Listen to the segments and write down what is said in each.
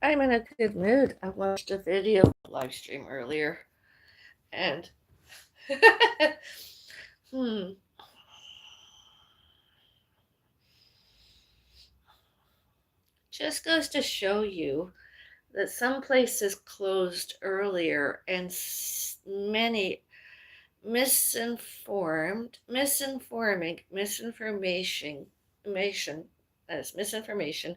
I'm in a good mood. I watched a video live stream earlier, and hmm, just goes to show you that some places closed earlier, and many misinformation, as misinformation.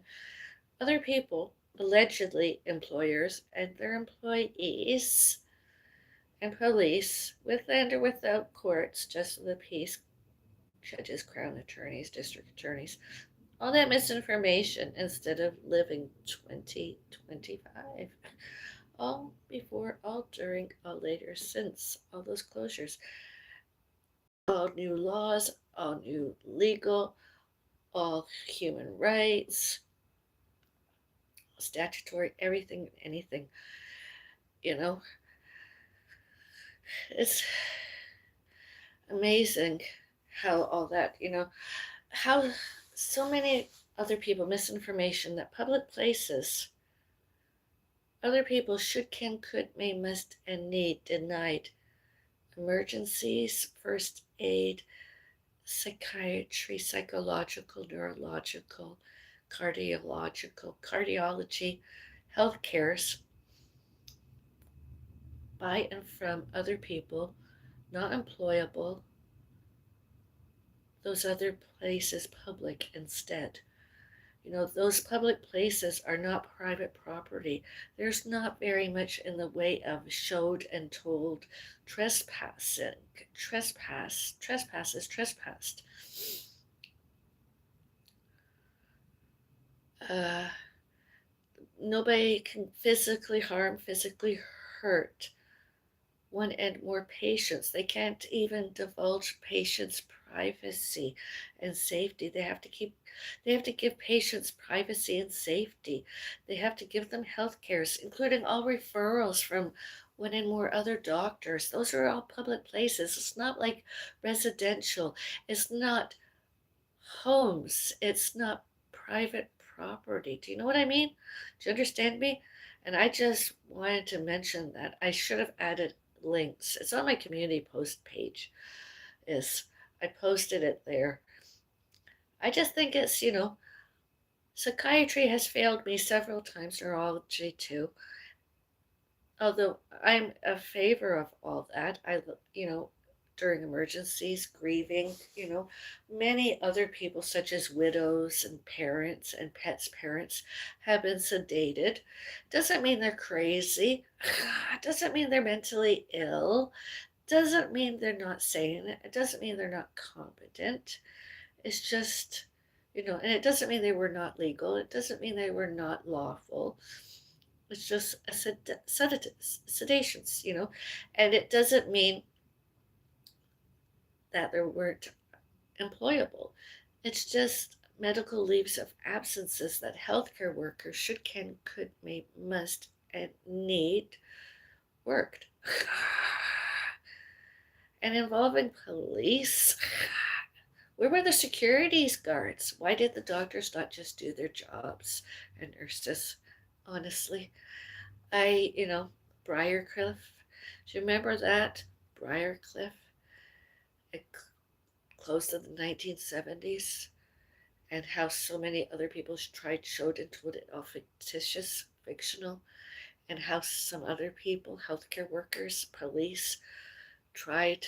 Other people, allegedly employers and their employees and police, with and or without courts, justice of the peace, judges, crown attorneys, district attorneys, all that misinformation instead of living 2025. All before, all during, all later, since all those closures. All new laws, all new legal, all human rights, statutory, everything, anything. You know, it's amazing how all that, how so many other people misinformation that public places, other people should, can, could, may, must, and need denied emergencies, first aid, psychiatry, psychological, neurological, cardiology, health cares by and from other people, not employable, those other places public instead. Those public places are not private property. There's not very much in the way of showed and told trespasses trespassed. Uh, Nobody can physically harm, physically hurt one and more patients. They can't even divulge patients' privacy and safety. They have to give patients privacy and safety. They have to give them health cares, including all referrals from one and more other doctors. Those are all public places. It's not like residential. It's not homes. It's not private property. Do you know what I mean? Do you understand me? And I just wanted to mention that I should have added links. It's on my community post page. Is I posted it there. I just think psychiatry has failed me several times, neurology too. Although I'm a favor of all that, during emergencies, grieving, many other people, such as widows and parents and pets' parents, have been sedated. Doesn't mean they're crazy. Doesn't mean they're mentally ill. Doesn't mean they're not sane. It doesn't mean they're not competent. It's just, and it doesn't mean they were not legal. It doesn't mean they were not lawful. It's just a sedations, and it doesn't mean that they weren't employable. It's just medical leaves of absences that healthcare workers should, can, could, may, must, and need worked. And involving police. Where were the securities guards? Why did the doctors not just do their jobs and nurses? Honestly, Briarcliff. Do you remember that? Briarcliff? It closed in the 1970s, and how so many other people tried, showed, and told it all fictitious, fictional, and how some other people, healthcare workers, police, tried,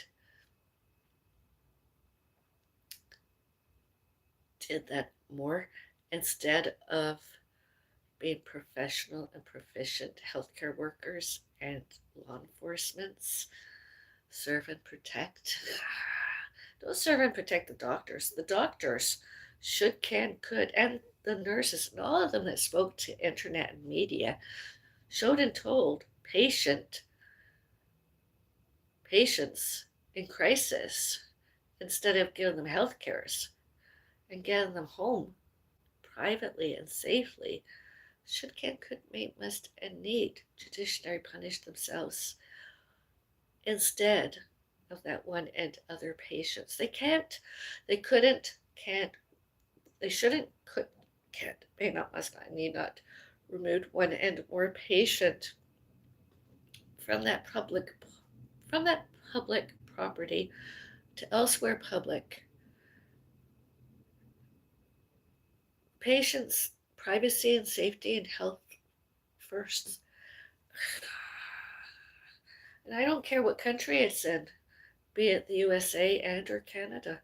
did that more instead of being professional and proficient healthcare workers and law enforcements. Serve and protect. Don't serve and protect the doctors. The doctors should, can, could, and the nurses and all of them that spoke to internet and media showed and told patients in crisis instead of giving them health cares and getting them home privately and safely. Should, can, could, may, must, and need judiciary punish themselves instead of that one and other patients. They can't, they couldn't, can't, they shouldn't, could, can't, may not, must not, need not removed one and more patient from that public property to elsewhere public. Patients' privacy and safety and health first. And I don't care what country it's in, be it the USA and or Canada.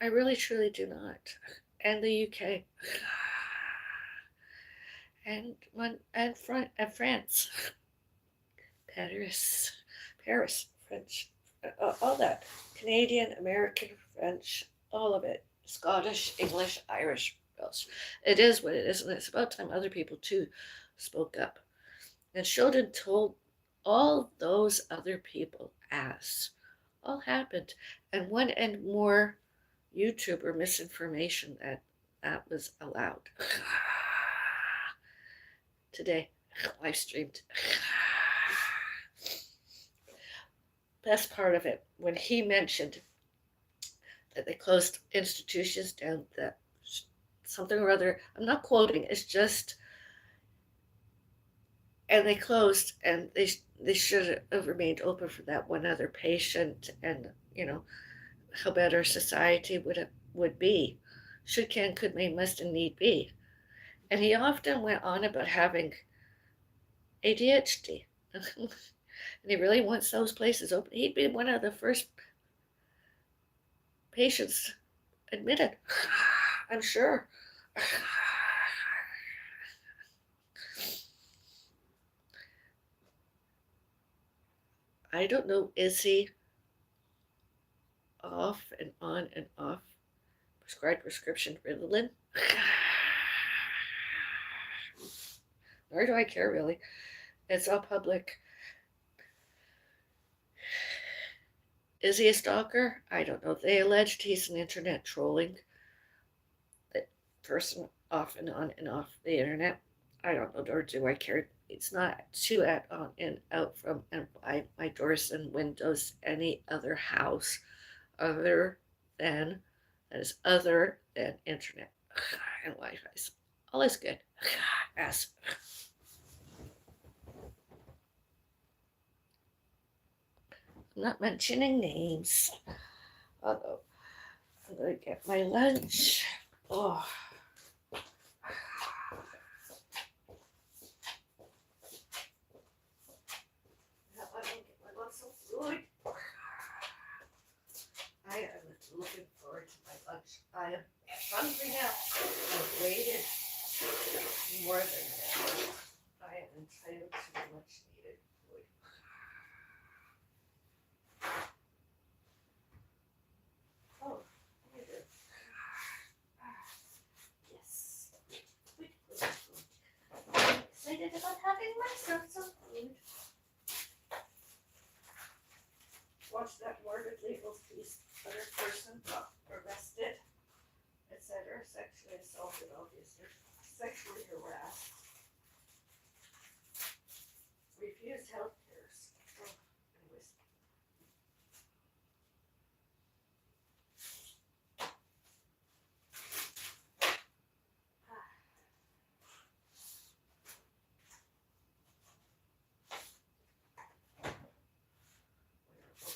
I really truly do not. And the UK. And France. Paris. Paris, French. All that. Canadian, American, French, all of it. Scottish, English, Irish, Welsh. It is what it is, and it's about time other people too spoke up and showed and told all those other people as all happened. And one and more YouTuber misinformation that was allowed today, live streamed. Best part of it, when he mentioned that they closed institutions down, that something or other, I'm not quoting, it's just, and they closed, and they should have remained open for that one other patient, and how better society would be, should, can, could, may, must, and need be. And he often went on about having ADHD. And he really wants those places open. He'd be one of the first patients admitted, I'm sure. I don't know, is he off and on and off prescribed prescription Ritalin? Nor do I care, really. It's all public. Is he a stalker? I don't know. They alleged he's an internet trolling that person off and on and off the internet. I don't know, nor do I care. It's not to add on and out from and by my doors and windows any other house other than internet and Wi-Fi. All is good. Yes. I'm not mentioning names. Although I'm gonna get my lunch. Oh. I am looking forward to my lunch. I am hungry now. I've waited more than that. I am entitled to much needed food. Oh, look at this. Yes. I'm excited about having myself some food. Watch that morbid legal piece. Other person arrested, etc. Sexually assaulted, obviously. Sexually harassed. Refused health care. Oh, anyways.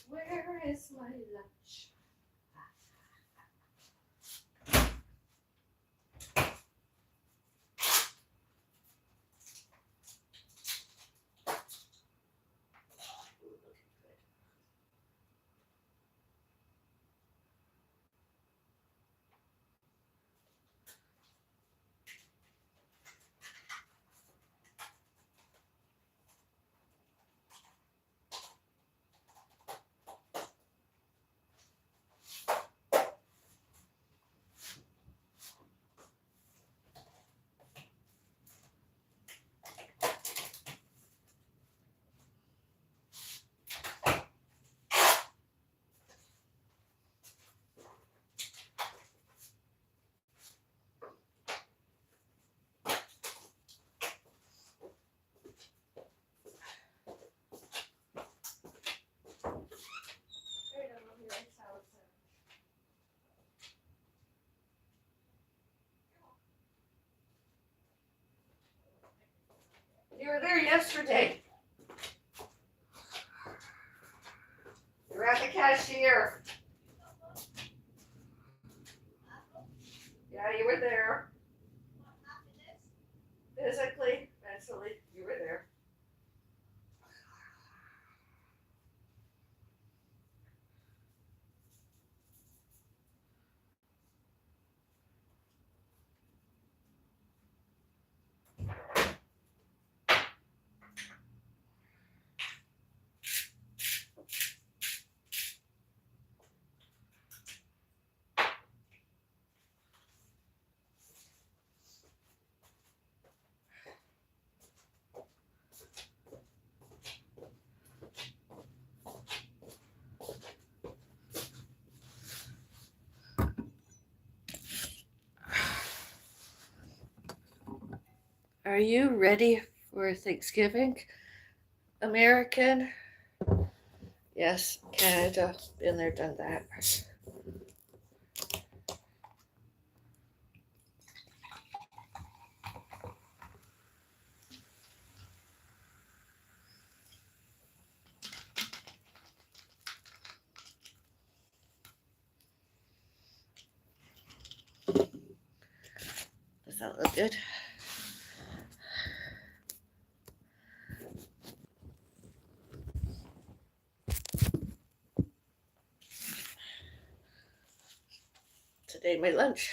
Where is my lunch? You were there yesterday. You were at the cashier. Yeah, you were there. Physically, mentally, you were there. Are you ready for Thanksgiving, American? Yes, Canada. Been there, done that. Does that look good? Today, my lunch.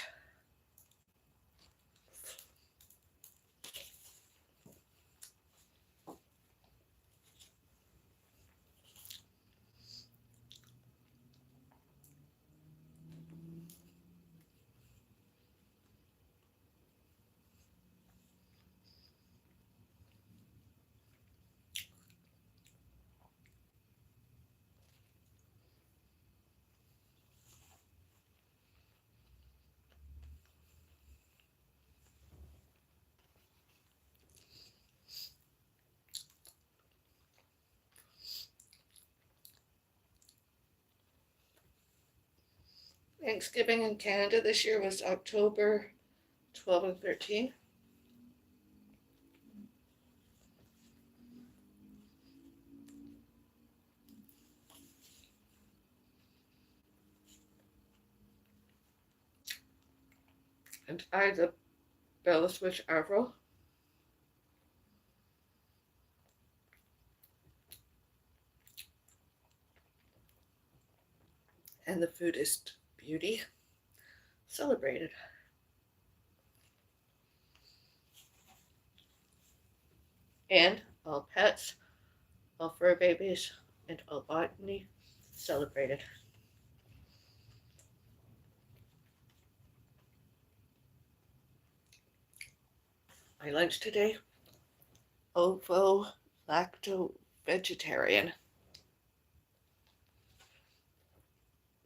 Thanksgiving in Canada this year was October 12 and 13. And I, the Bellis with Avril. And the food is beauty. Celebrated. And all pets, all fur babies, and all botany celebrated. My lunch today, ovo lacto vegetarian.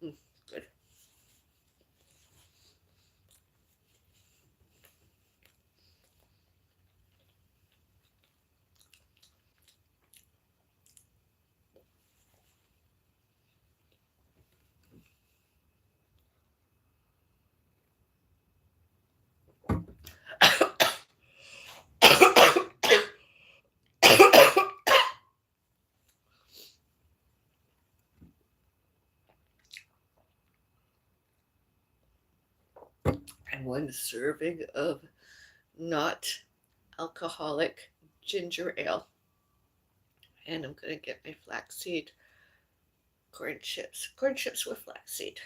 Good. And one serving of not alcoholic ginger ale. And I'm going to get my flaxseed corn chips with flaxseed.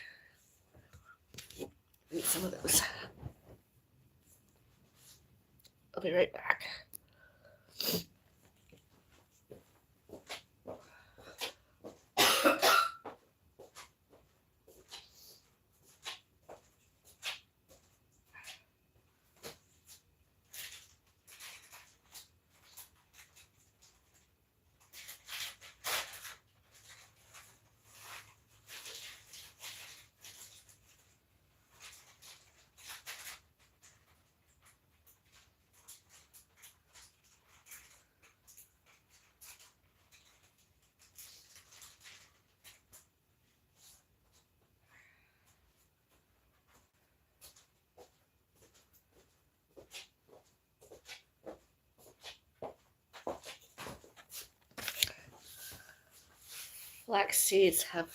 Eat some of those. I'll be right back. flax seeds have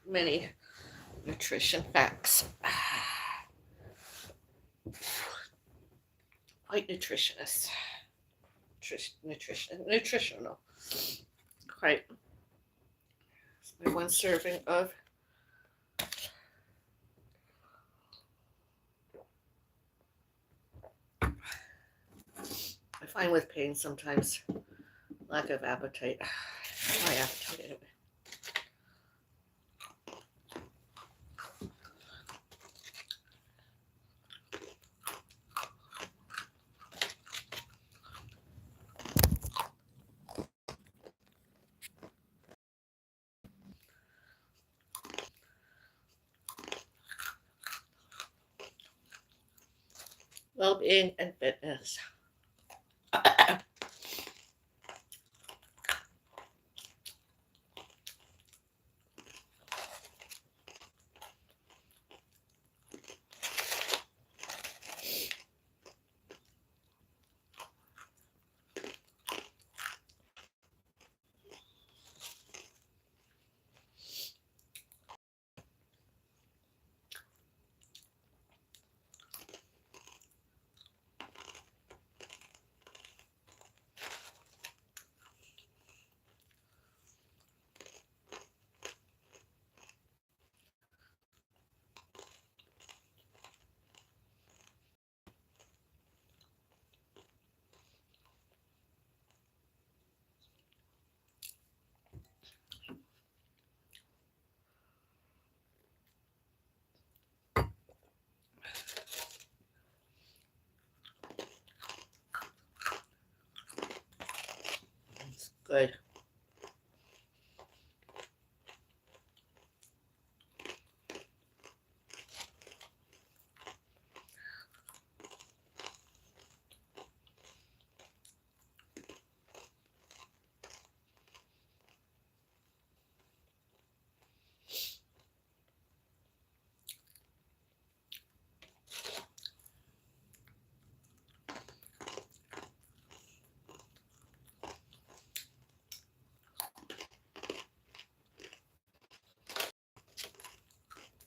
many nutrition facts. Quite nutritionist. Nutritional. Quite. It's my one serving of. I find with pain sometimes lack of appetite. My appetite anyway. Well-being and fitness. It's good.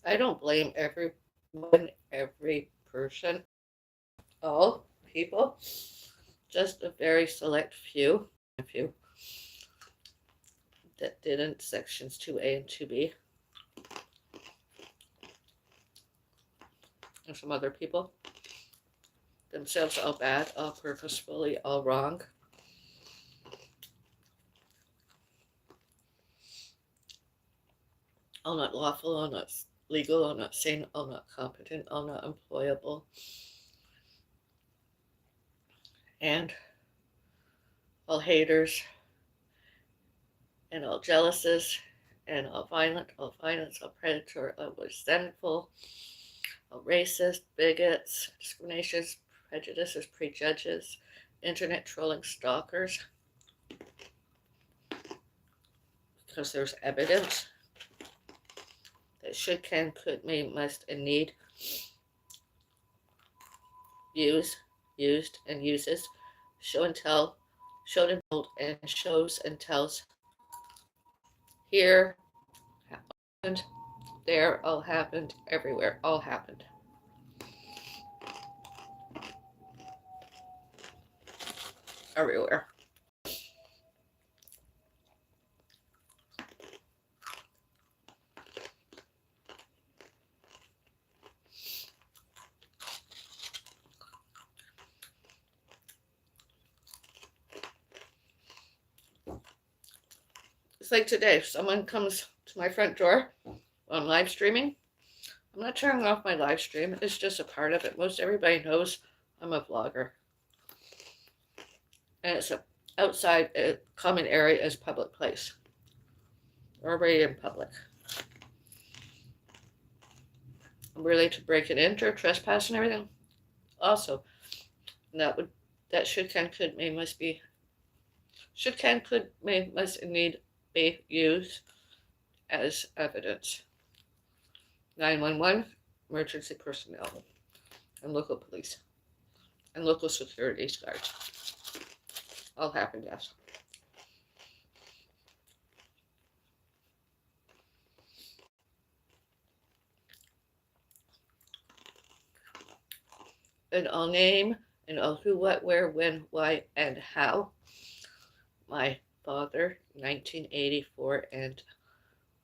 I don't blame everyone, every person, all people. Just a very select few that didn't. Sections 2A and 2B. And some other people. Themselves all bad, all purposefully, all wrong. All not lawful, all not legal, all not sane, all not competent, all not employable. And all haters, and all jealouses, and all violent, all violence, all predator, all resentful, all racist, bigots, discriminations, prejudices, prejudges, internet trolling stalkers, because there's evidence that should, can, could, may, must, and need, use, used, and uses, show and tell, showed and told, and shows and tells, here, happened, there, all happened, everywhere, all happened. Everywhere. It's like today, if someone comes to my front door on live streaming, I'm not turning off my live stream. It's just a part of it. Most everybody knows I'm a vlogger. And it's outside a common area as public place. Already in public. I'm really to break it into, trespass and everything. Also, that should, can, could, may, must be, should, can, could, may, must, and need be used as evidence. 911, emergency personnel, and local police, and local security guards. All happen, yes. And I'll name and I'll who, what, where, when, why, and how. My father, 1984, and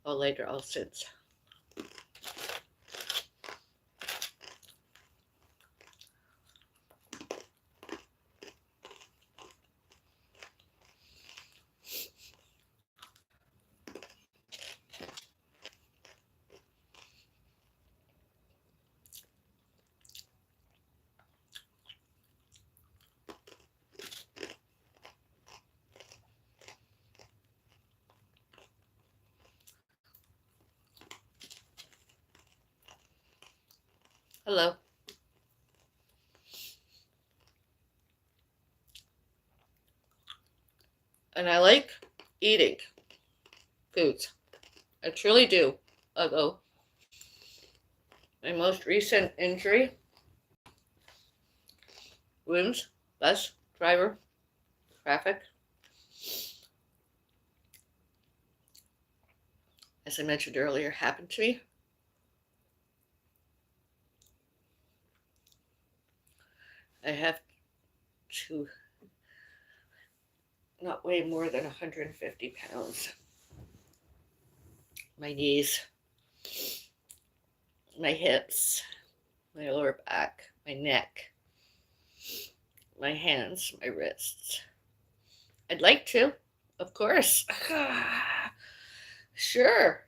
all later, all since. Hello. And I like eating foods. I truly do. Although my most recent injury, wounds, bus driver, traffic, as I mentioned earlier, happened to me. I have to not weigh more than 150 pounds. My knees, my hips, my lower back, my neck, my hands, my wrists. I'd like to, of course. Sure.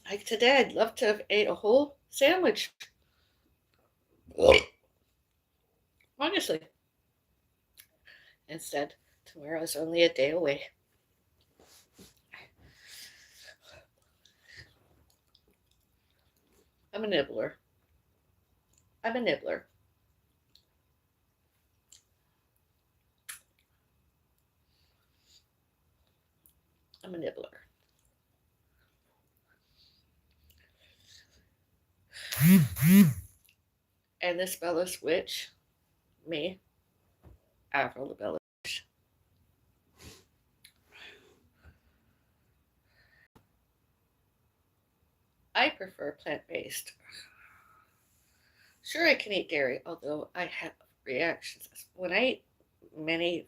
Like today, I'd love to have ate a whole sandwich. Honestly. Instead, tomorrow's only a day away. I'm a nibbler. I'm a nibbler. I'm a nibbler. And this Bellis witch, me, Avril the Bellis. I prefer plant-based. Sure, I can eat dairy, although I have reactions. When I eat many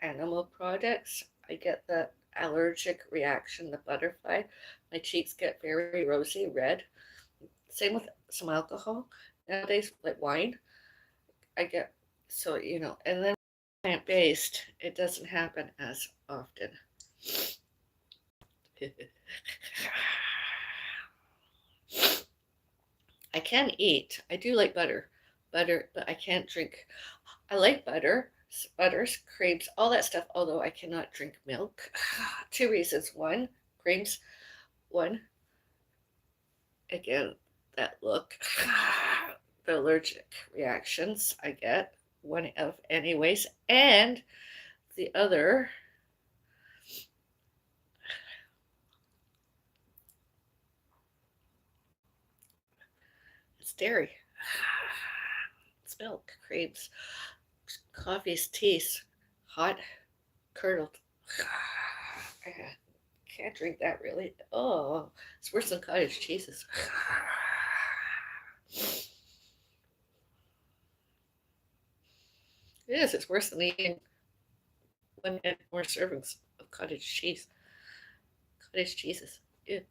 animal products, I get the allergic reaction, the butterfly. My cheeks get very rosy red. Same with some alcohol. Nowadays, like wine, I get so, and then plant based, it doesn't happen as often. I can eat. I do like butter, but I can't drink. I like butters, creams, all that stuff, although I cannot drink milk. Two reasons. One, creams. One, again, that look. The allergic reactions I get, one of anyways. And the other, it's dairy. It's milk, creams, coffees, teas, hot, curdled. I can't drink that really. Oh, it's worse than cottage cheeses. It is. It's worse than eating one and more servings of cottage cheese. Cottage cheeses. Ew.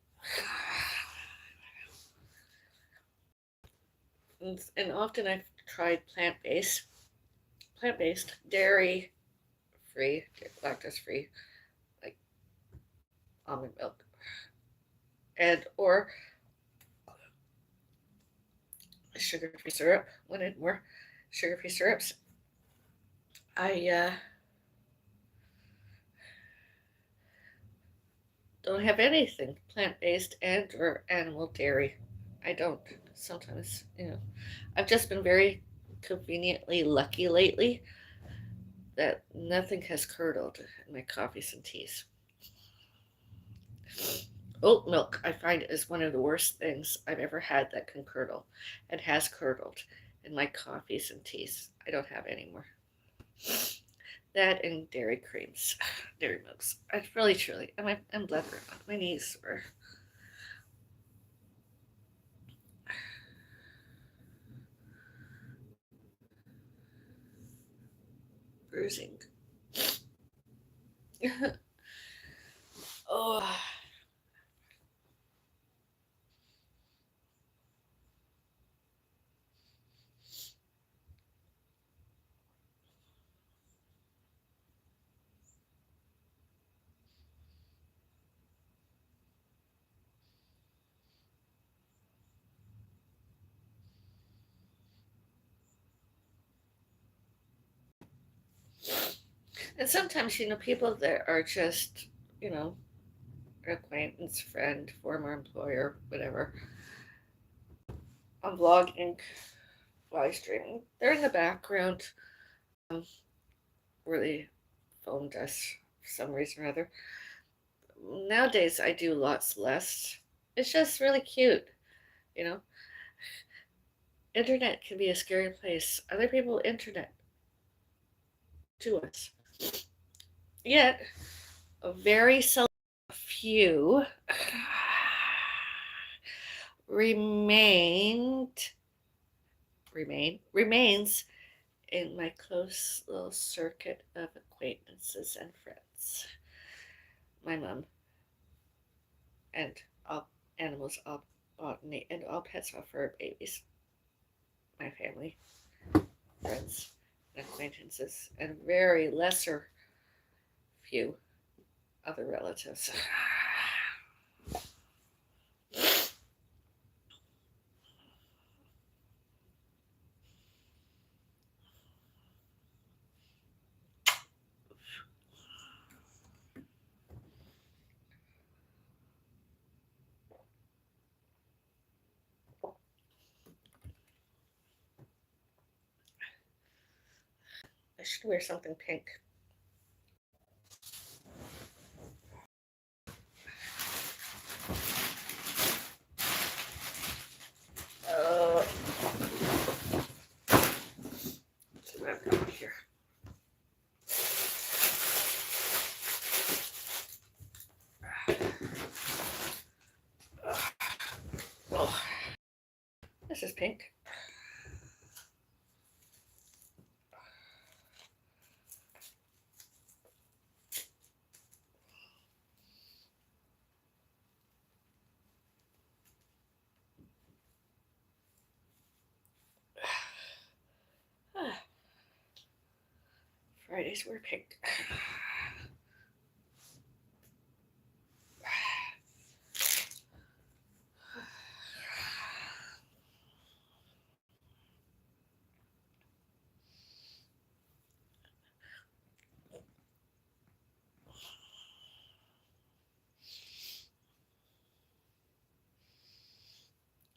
And often I've tried plant-based, dairy-free, lactose-free, like almond milk, and or sugar-free syrup. Wanted more sugar-free syrups. I don't have anything plant-based and or animal dairy. I don't. Sometimes, I've just been very conveniently lucky lately that nothing has curdled in my coffees and teas. Oat milk, I find, is one of the worst things I've ever had that can curdle and has curdled in my coffees and teas. I don't have anymore. That and dairy creams, dairy milks. I really, truly, I'm blubbering. My knees were. bruising. Oh. And sometimes, people that are just, you know, acquaintance, friend, former employer, whatever, on vlogging, live streaming, they're in the background. Um, really phoned us for some reason or other. Nowadays, I do lots less. It's just really cute, you know. Internet can be a scary place. Other people internet to us. Yet, a very select few remained remains in my close little circuit of acquaintances and friends. My mom and all animals, all botany, and all pets are fur babies. My family, friends, and acquaintances, and very lesser few other relatives. I should wear something pink. Uh, see what I've got here. Oh, this is pink. Fridays were pink.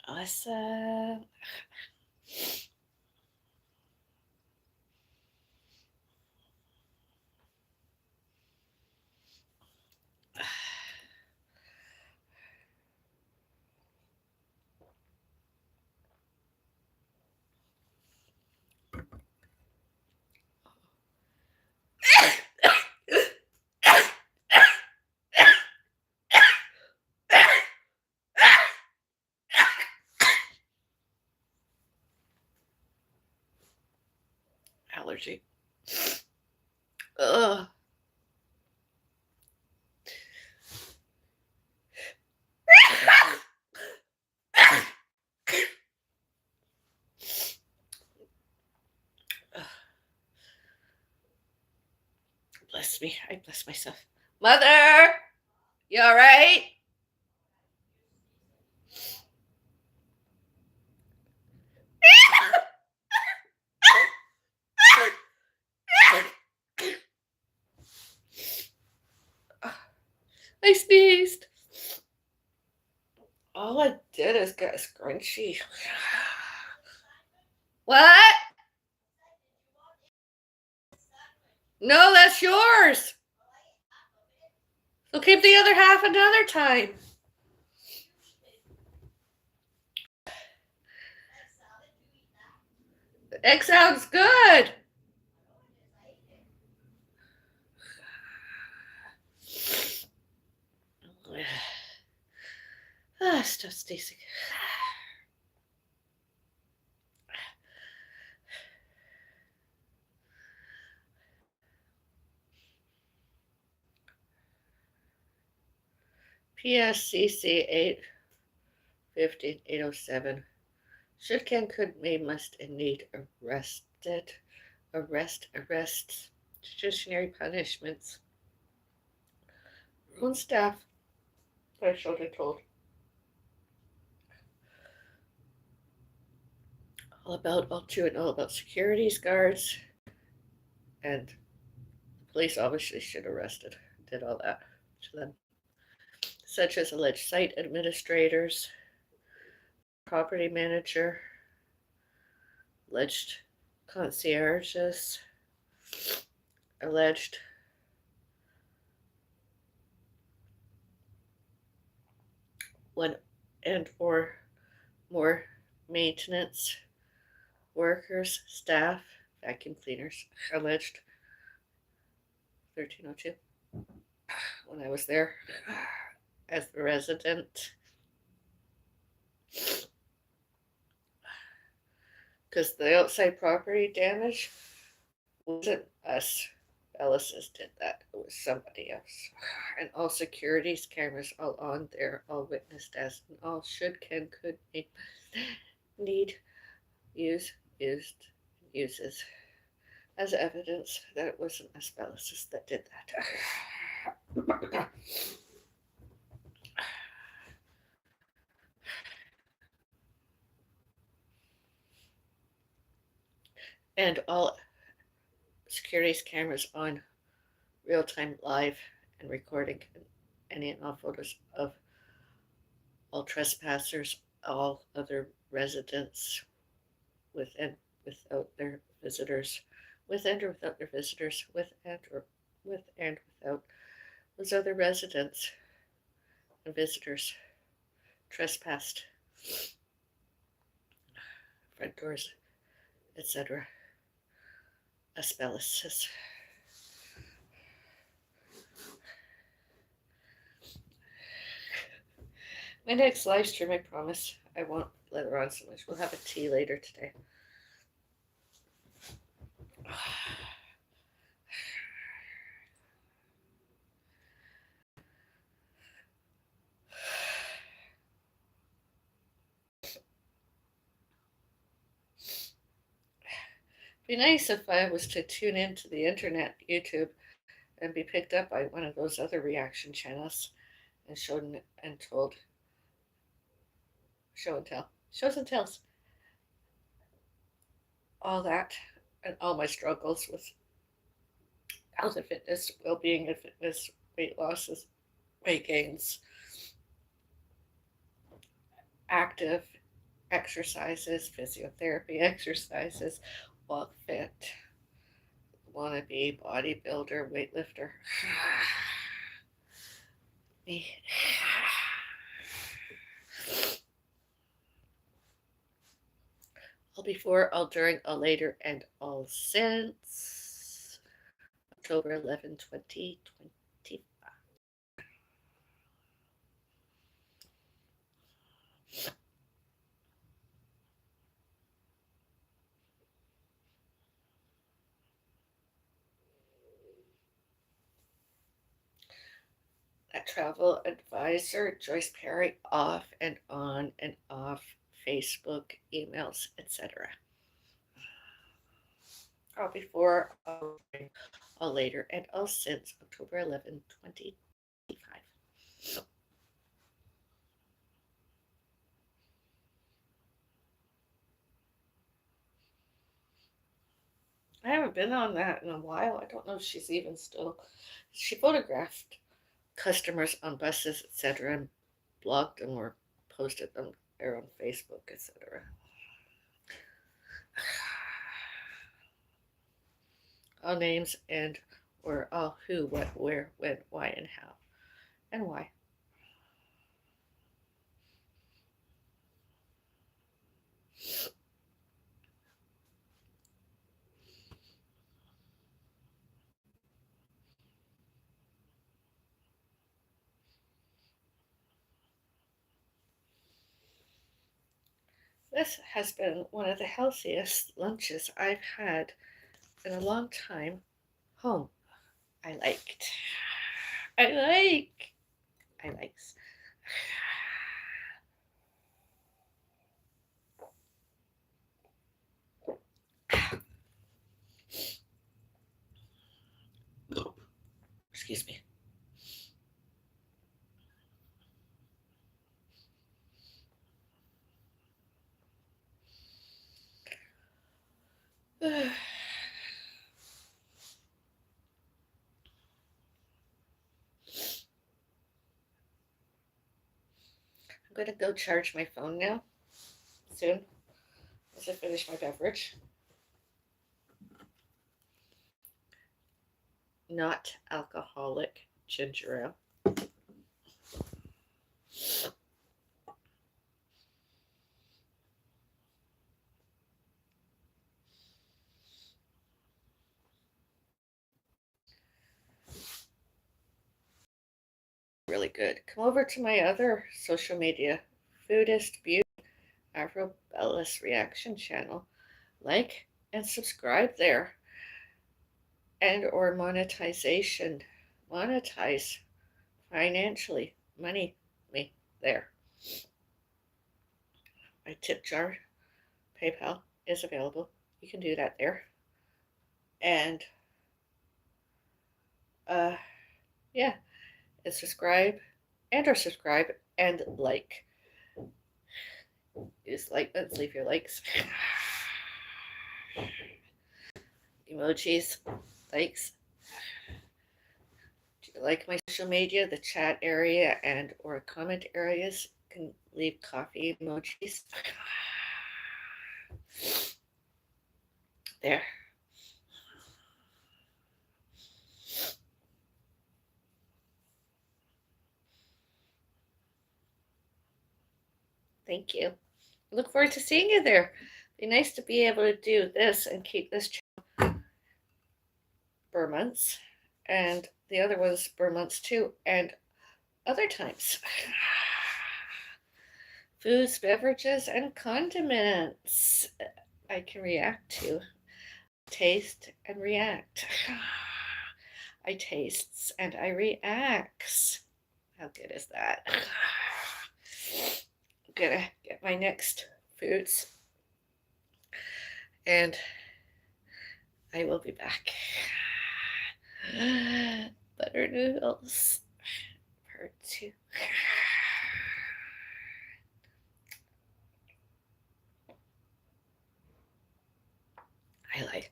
Awesome. Allergy. Ugh. Bless me. I bless myself. Mother, you all right? I sneezed. All I did is get a scrunchie. What? No, that's yours. So keep the other half another time. Egg sounds good. Stop sneezing. PSCC 815-807. Should can, could, may, must, and need arrested. Arrests. Judiciary punishments. Own staff. I should have told. All to and all about securities guards. And the police obviously should have arrested. Did all that to them. Such as alleged site administrators, property manager, alleged concierges, alleged one and or more maintenance workers, staff, vacuum cleaners, alleged 1302. When I was there as the resident, because the outside property damage wasn't us. Bellis did that. It was somebody else. And all securities cameras all on there, all witnessed as, and all should, can, could, need, use, used, uses as evidence that it wasn't us Bellis that did that. And all securities cameras on real-time live and recording any and all photos of all trespassers, all other residents with and without their visitors, with and or without their visitors, with and without those other residents and visitors trespassed, front doors, etc. Bellis. My next live stream, I promise, I won't let her on so much. We'll have a tea later today. It'd be nice if I was to tune into the internet, YouTube, and be picked up by one of those other reaction channels and shown and told. Show and tell. Shows and tells. All that and all my struggles with health and fitness, well-being and fitness, weight losses, weight gains, active exercises, physiotherapy exercises, walk fit, wannabe bodybuilder, weightlifter. Me. All before, all during, all later, and all since October 11, 2025. That travel advisor, Joyce Perry, off and on and off Facebook, emails, etc. All before, all during, all later, and all since October 11, 2025. I haven't been on that in a while. I don't know if she's even still. She photographed customers on buses, etc., and blogged them or posted them there on Facebook, etc. All names and or all who, what, where, when, why, and how, and why. This has been one of the healthiest lunches I've had in a long time. Home. I liked. I likes. Excuse me. I'm gonna go charge my phone now, soon, as I finish my beverage. Not alcoholic ginger ale. Really good. Come over to my other social media, Foodist Beauty, Avril Bellis Reaction channel. Like and subscribe there. And or monetization. Monetize financially. Money me there. My tip jar, PayPal is available. You can do that there. And yeah, and subscribe and like. Just like, let's leave your likes. Emojis, likes. Do you like my social media, the chat area and or comment areas? You can leave coffee emojis. There. Thank you. Look forward to seeing you there. Be nice to be able to do this and keep this for months, and the other was for months too, and other times. Foods, beverages, and condiments I can react to. Taste and react. I tastes and I reacts. How good is that? I'm gonna get my next foods and I will be back. Butter noodles, part 2. I like.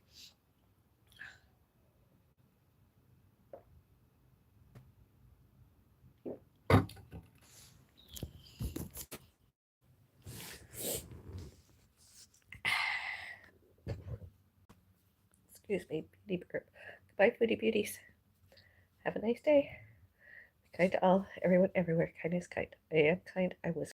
Excuse me, beauty burp. Goodbye, foodie beauties. Have a nice day. Kind to all, everyone, everywhere. Kindness, kind. I am kind. I was